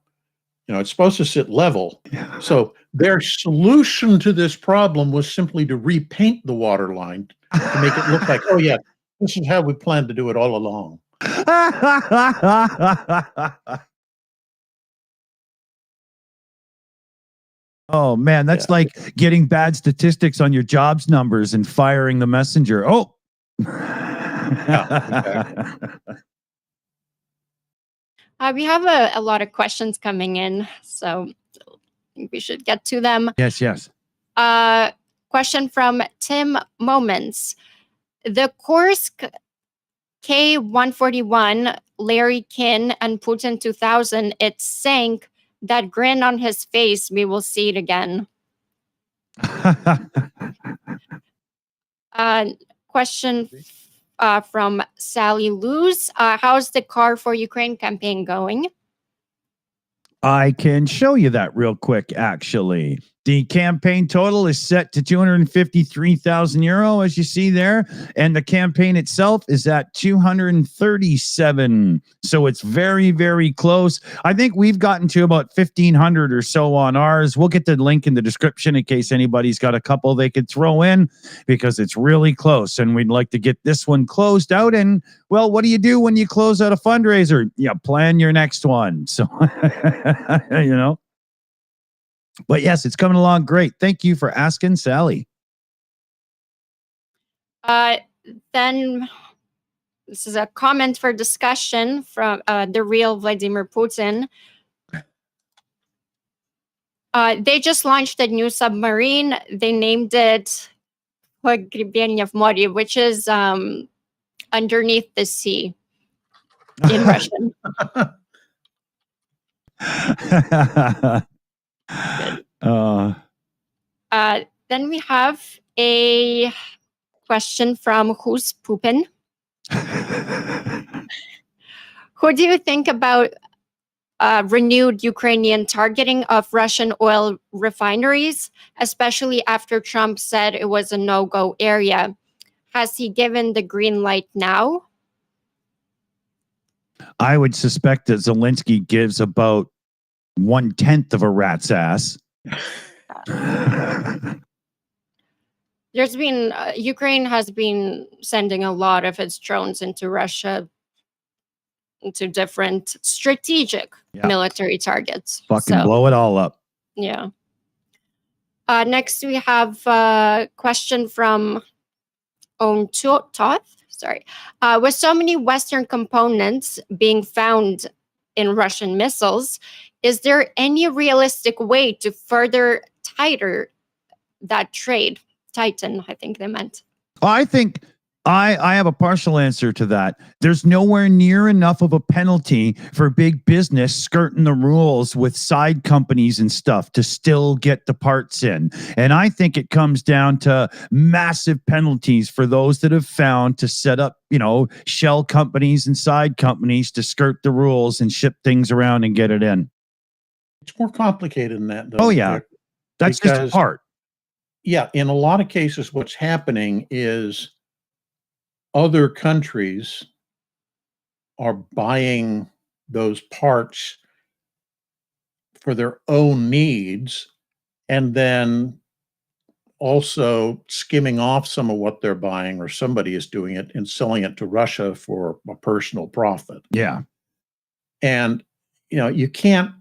It's supposed to sit level. Yeah. So their solution to this problem was simply to repaint the waterline to make it look like, oh yeah, this is how we planned to do it all along. Oh man, that's like getting bad statistics on your jobs numbers and firing the messenger. Oh. Yeah, exactly. We have a lot of questions coming in, so I think we should get to them. Yes, yes. Question from Tim Moments. The Kursk K-141, Larry Kin, and Putin 2000, it sank. That grin on his face, we will see it again. Question from Sally Luz. How's the Car for Ukraine campaign going? I can show you that real quick, actually. The campaign total is set to 253,000 euro, as you see there. And the campaign itself is at 237. So it's very, very close. I think we've gotten to about 1,500 or so on ours. We'll get the link in the description in case anybody's got a couple they could throw in, because it's really close. And we'd like to get this one closed out. And, well, what do you do when you close out a fundraiser? You plan your next one. So, you know. But yes, it's coming along great. Thank you for asking, Sally. Then this is a comment for discussion from the real Vladimir Putin. They just launched a new submarine. They named it Pogrebenie в море, which is underneath the sea in Russian. Then we have a question from Who's Poopin'? Who do you think about renewed Ukrainian targeting of Russian oil refineries, especially after Trump said it was a no-go area? Has he given the green light now? I would suspect that Zelensky gives about 1/10 of a rat's ass. There's been Ukraine has been sending a lot of its drones into Russia, into different strategic military targets. Fucking blow it all up. Yeah. Next, we have a question from Toth. Sorry. With so many Western components being found in Russian missiles, is there any realistic way to further tighter that trade? Titan, I think they meant. I think I have a partial answer to that. There's nowhere near enough of a penalty for big business skirting the rules with side companies and stuff to still get the parts in. And I think it comes down to massive penalties for those that have found to set up, you know, shell companies and side companies to skirt the rules and ship things around and get it in. It's more complicated than that, though. Oh, yeah. That's just a part. Yeah, in a lot of cases, what's happening is other countries are buying those parts for their own needs and then also skimming off some of what they're buying, or somebody is doing it and selling it to Russia for a personal profit. Yeah. And, you know, you can't,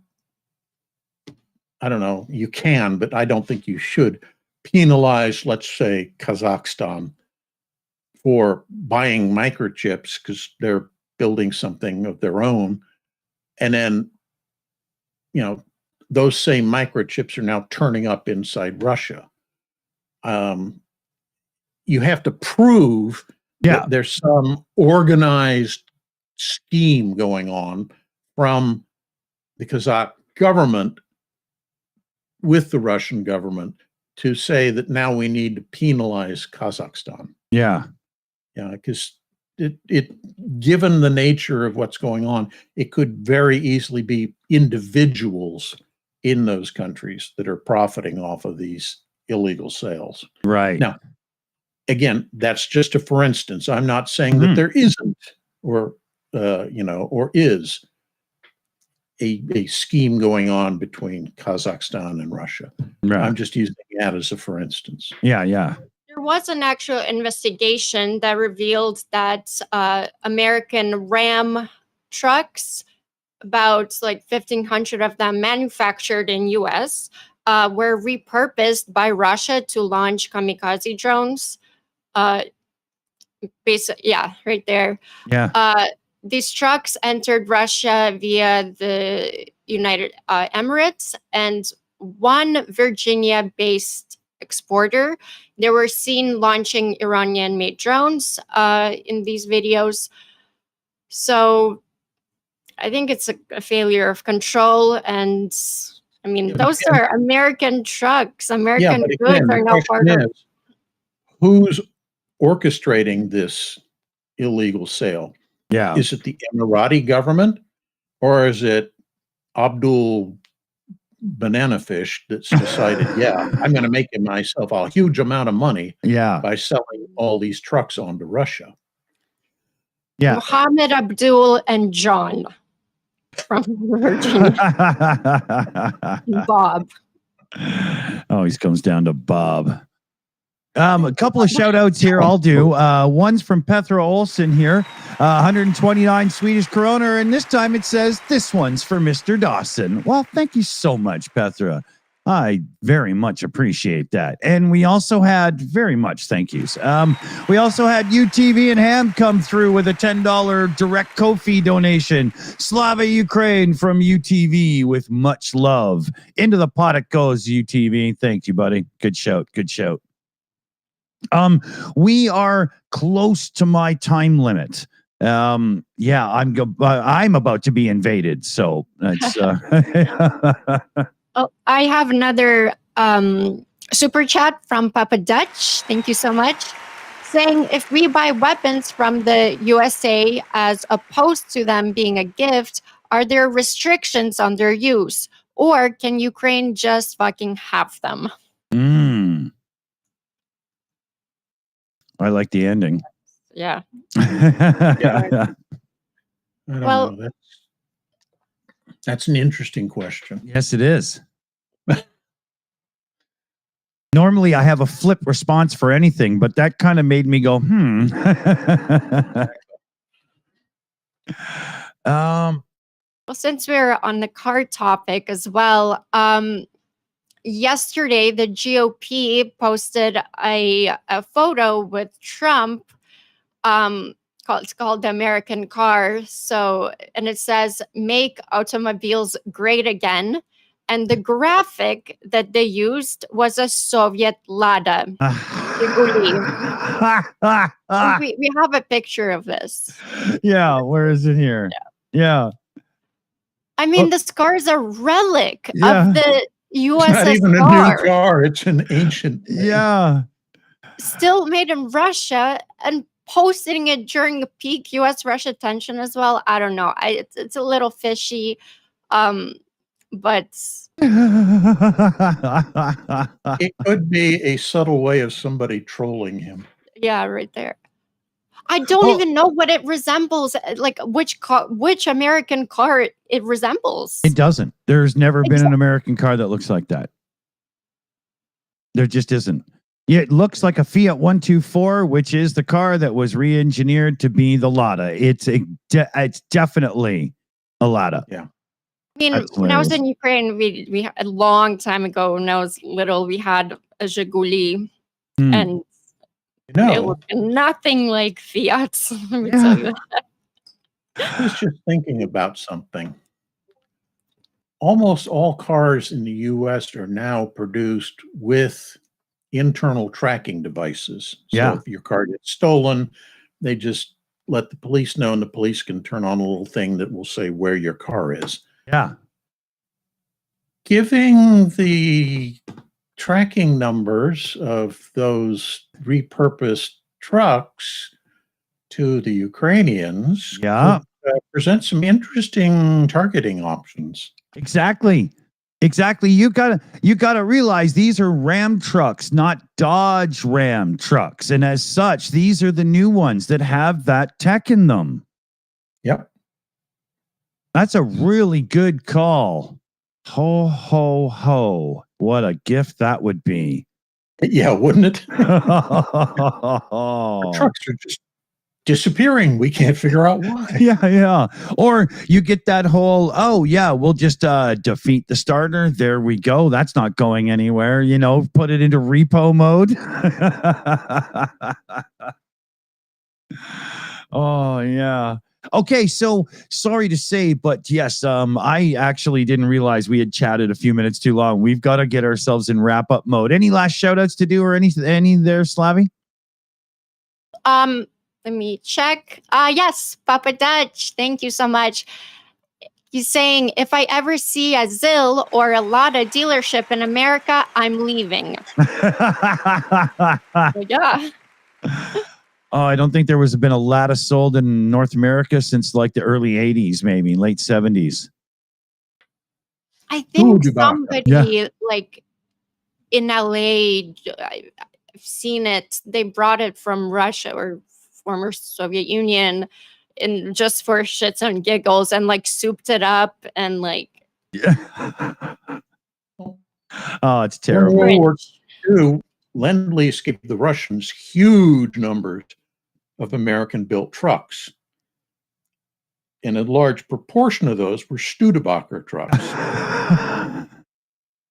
I don't know, you can, but I don't think you should penalize, let's say, Kazakhstan for buying microchips because they're building something of their own. And then, you know, those same microchips are now turning up inside Russia. You have to prove that there's some organized scheme going on from the Kazakh government with the Russian government to say that now we need to penalize Kazakhstan. Yeah. Yeah, because it given the nature of what's going on, it could very easily be individuals in those countries that are profiting off of these illegal sales. Right. Now, again, that's just a for instance. I'm not saying that there isn't or you know, or is a scheme going on between Kazakhstan and Russia. Right. I'm just using that as a for instance. Yeah, yeah. There was an actual investigation that revealed that American Ram trucks, about like 1,500 of them manufactured in US, were repurposed by Russia to launch kamikaze drones. Yeah, right there. Yeah. These trucks entered Russia via the United Emirates and one Virginia-based exporter. They were seen launching Iranian-made drones in these videos. So I think it's a failure of control. And I mean, those are American trucks. American goods are no part of. Who's orchestrating this illegal sale? Yeah. Is it the Emirati government or is it Abdul banana fish that's decided, yeah, I'm going to make myself a huge amount of money by selling all these trucks on to Russia. Yeah. Mohammed, Abdul, and John from Virginia. Bob. Always comes down to Bob. A couple of shout outs here I'll do. One's from Petra Olsen here, 129 Swedish krona, and this time it says, this one's for Mr. Dawson. Well, thank you so much, Petra. I very much appreciate that. And we also had very much thank yous. We also had UTV and Ham come through with a $10 direct Ko-fi donation. Slavie, Ukraine from UTV with much love. Into the pot it goes, UTV. Thank you, buddy. Good shout. Good shout. We are close to my time limit. Yeah, I'm about to be invaded. So that's, Oh, I have another super chat from Papa Dutch. Thank you so much. Saying if we buy weapons from the USA as opposed to them being a gift, are there restrictions on their use? Or can Ukraine just fucking have them? I like the ending. Yeah. I don't know. That's an interesting question. Yes, it is. Normally, I have a flip response for anything, but that kind of made me go, Well, since we're on the car topic as well, yesterday the GOP posted a photo with Trump. It's called the American car. So, and it says, make automobiles great again. And the graphic that they used was a Soviet Lada. We have a picture of this. Yeah, where is it here? Yeah. I mean, this car is a relic of the USSR. It's not even a new car. It's an ancient thing. Yeah. Still made in Russia and posting it during the peak US-Russia tension as well. I don't know. It's a little fishy. But it could be a subtle way of somebody trolling him. Yeah, right there. I don't even know what it resembles, like which American car it resembles. It doesn't. There's never been an American car that looks like that. There just isn't. Yeah, it looks like a Fiat 124, which is the car that was re-engineered to be the Lada. It's definitely a Lada. Yeah. I mean, when I was in Ukraine, we a long time ago, when I was little, we had a Zhiguli, and it looked nothing like Fiat's. Let me tell you that. I was just thinking about something. Almost all cars in the U.S. are now produced with internal tracking devices. So if your car gets stolen, they just let the police know, and the police can turn on a little thing that will say where your car is. Yeah. Giving the tracking numbers of those repurposed trucks to the Ukrainians could, present some interesting targeting options. Exactly. You gotta realize these are Ram trucks, not Dodge Ram trucks. And as such, these are the new ones that have that tech in them. Yep. That's a really good call. Ho, ho, ho. What a gift that would be. Yeah, wouldn't it? Our trucks are just disappearing. We can't figure out why. Yeah. Or you get that whole, we'll just defeat the starter. There we go. That's not going anywhere. Put it into repo mode. Oh, yeah. Okay, so sorry to say, but yes, I actually didn't realize we had chatted a few minutes too long. We've got to get ourselves in wrap-up mode. Any last shout-outs to do or any there, Slavie? Let me check. Yes, Papa Dutch, thank you so much. He's saying, if I ever see a ZIL or a Lada dealership in America, I'm leaving. Yeah. Oh, I don't think there was been a Lada sold in North America since like the early 80s, maybe late 70s. I think Studebaker. somebody like in LA, I've seen it. They brought it from Russia or former Soviet Union, and just for shits and giggles, and like souped it up and like. Oh, it's terrible. World War II, Lend-Lease gave the Russians huge numbers of American-built trucks. And a large proportion of those were Studebaker trucks.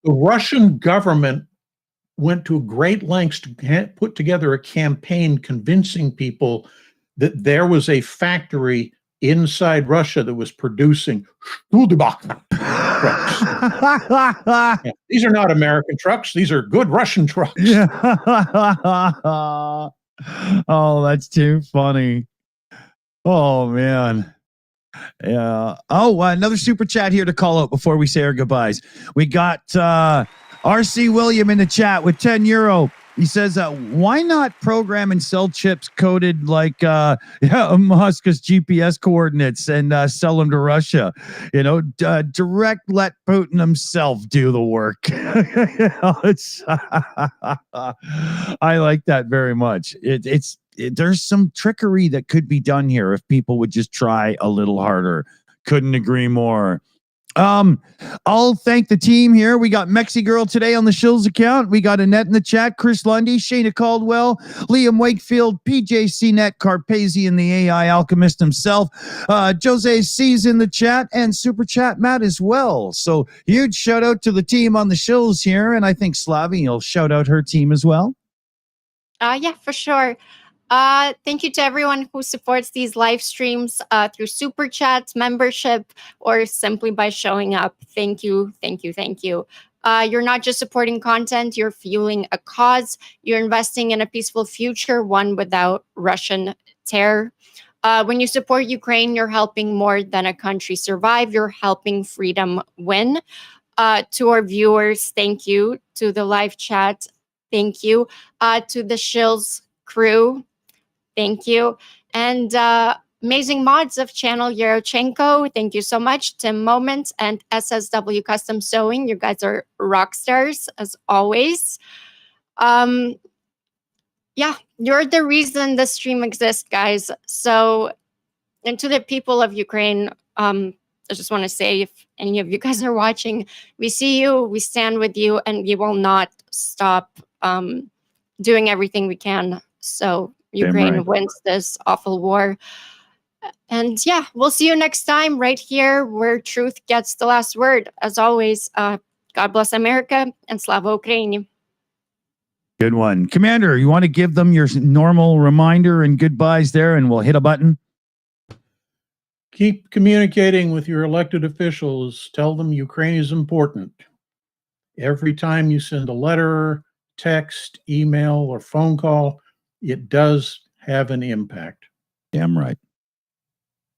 The Russian government went to great lengths to put together a campaign convincing people that there was a factory inside Russia that was producing Studebaker trucks. Yeah, these are not American trucks. These are good Russian trucks. Yeah. Oh, that's too funny. Oh, man. Yeah. Oh, another super chat here to call out before we say our goodbyes. We got RC William in the chat with €10. He says, why not program and sell chips coded like Musk's GPS coordinates and sell them to Russia? You know, direct let Putin himself do the work. I like that very much. There's some trickery that could be done here if people would just try a little harder. Couldn't agree more. I'll thank the team here. We got Mexi Girl today on the Shills account. We got Annette in the chat, Chris Lundy, Shayna Caldwell, Liam Wakefield, PJ CNET, Carpazian, the AI alchemist himself, Jose C's in the chat, and Super Chat Matt as well. So huge shout out to the team on the Shills here, and I think Slavie will shout out her team as well. Yeah, for sure. Thank you to everyone who supports these live streams through super chats, membership, or simply by showing up. Thank you, thank you, thank you. You're not just supporting content, you're fueling a cause. You're investing in a peaceful future, one without Russian terror. When you support Ukraine, you're helping more than a country survive. You're helping freedom win. To our viewers, thank you. To the live chat, thank you. To the Shills crew, thank you. And amazing mods of Channel Yarochenko, thank you so much. Tim Moments and SSW Custom Sewing, you guys are rock stars as always. Yeah, you're the reason the stream exists, guys. So, and to the people of Ukraine, I just want to say, if any of you guys are watching, we see you, we stand with you, and we will not stop doing everything we can so Ukraine wins this awful war. And yeah, we'll see you next time right here where truth gets the last word. As always, God bless America and Slava Ukraini. Good one. Commander, you want to give them your normal reminder and goodbyes there, and we'll hit a button? Keep communicating with your elected officials. Tell them Ukraine is important. Every time you send a letter, text, email, or phone call, it does have an impact. Damn right.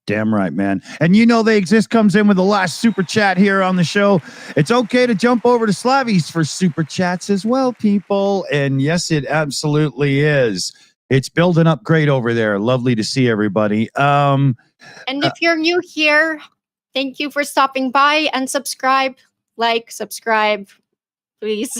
Damn right, man. And you know they exist comes in with the last super chat here on the show. It's okay to jump over to Slavie's for super chats as well, people. And yes, it absolutely is. It's building up great over there. Lovely to see everybody. And if you're new here, thank you for stopping by and subscribe. Like, subscribe, please.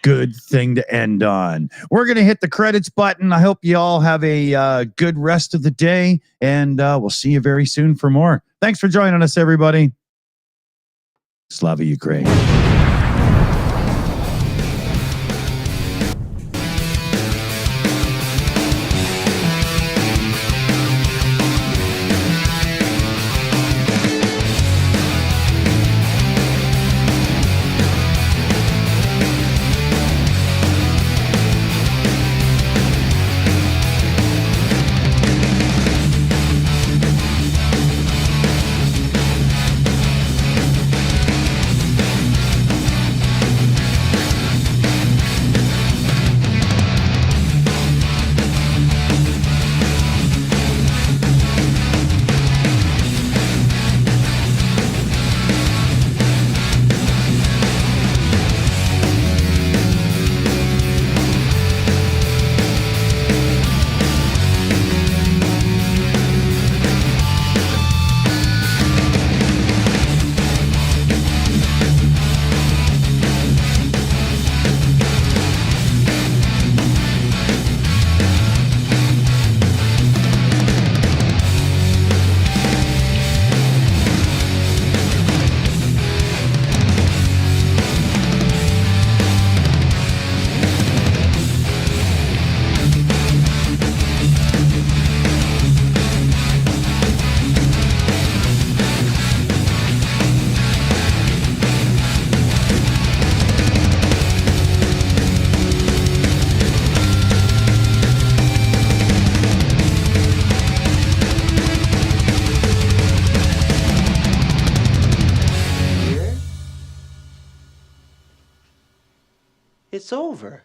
Good thing to end on. We're going to hit the credits button. I hope you all have a good rest of the day, and we'll see you very soon for more. Thanks for joining us, everybody. Slava Ukraine. It's over.